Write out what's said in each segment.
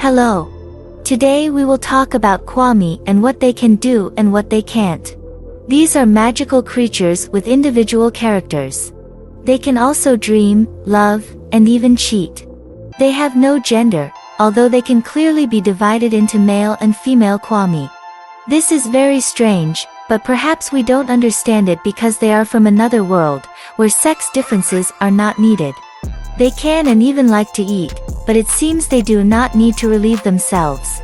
Hello. Today we will talk about Kwami and what they can do and what they can't. These are magical creatures with individual characters. They can also dream, love, and even cheat. They have no gender, although they can clearly be divided into male and female Kwami. This is very strange, but perhaps we don't understand it because they are from another world, where sex differences are not needed. They can and even like to eat, but it seems they do not need to relieve themselves.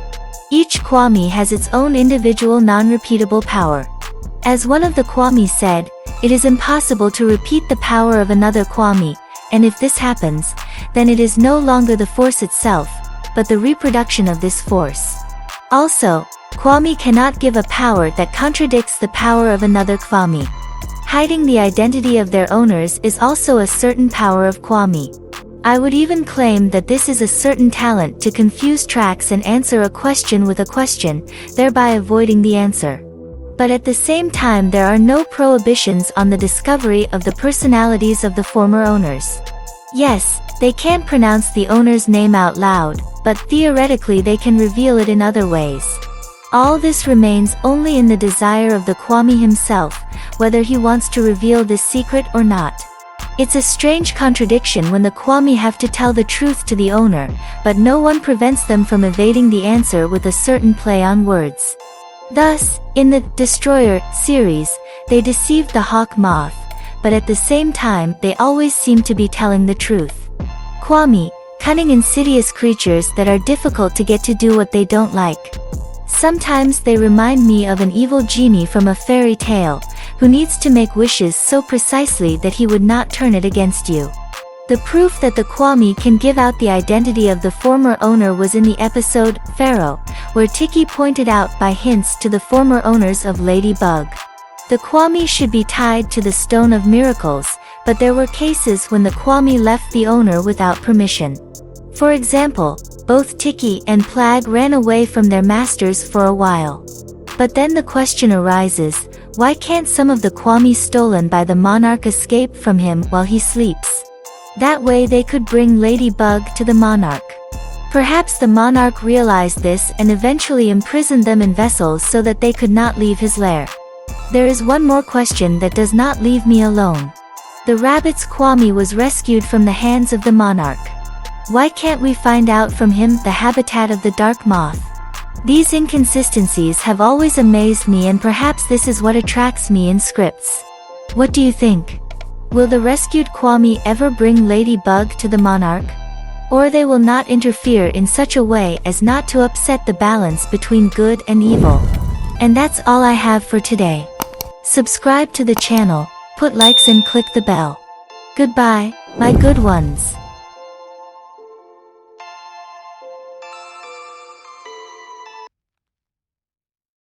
Each Kwami has its own individual non-repeatable power. As one of the Kwami said, it is impossible to repeat the power of another Kwami, and if this happens, then it is no longer the force itself, but the reproduction of this force. Also, Kwami cannot give a power that contradicts the power of another Kwami. Hiding the identity of their owners is also a certain power of Kwami. I would even claim that this is a certain talent to confuse tracks and answer a question with a question, thereby avoiding the answer. But at the same time there are no prohibitions on the discovery of the personalities of the former owners. Yes, they can't pronounce the owner's name out loud, but theoretically they can reveal it in other ways. All this remains only in the desire of the Kwami himself, whether he wants to reveal this secret or not. It's a strange contradiction when the Kwami have to tell the truth to the owner, but no one prevents them from evading the answer with a certain play on words. Thus, in the Destroyer series, they deceived the hawk moth, but at the same time they always seem to be telling the truth. Kwami, cunning insidious creatures that are difficult to get to do what they don't like. Sometimes they remind me of an evil genie from a fairy tale, who needs to make wishes so precisely that he would not turn it against you. The proof that the Kwami can give out the identity of the former owner was in the episode, Pharaoh, where Tiki pointed out by hints to the former owners of Lady Bug. The Kwami should be tied to the Stone of Miracles, but there were cases when the Kwami left the owner without permission. For example, both Tiki and Plag ran away from their masters for a while. But then the question arises, why can't some of the Kwami stolen by the monarch escape from him while he sleeps? That way they could bring Lady Bug to the monarch. Perhaps the monarch realized this and eventually imprisoned them in vessels so that they could not leave his lair. There is one more question that does not leave me alone. The rabbit's Kwami was rescued from the hands of the monarch. Why can't we find out from him the habitat of the dark moth? These inconsistencies have always amazed me, and perhaps this is what attracts me in scripts. What do you think? Will the rescued Kwami ever bring Lady Bug to the monarch? Or they will not interfere in such a way as not to upset the balance between good and evil? And that's all I have for today. Subscribe to the channel, put likes and click the bell. Goodbye, my good ones.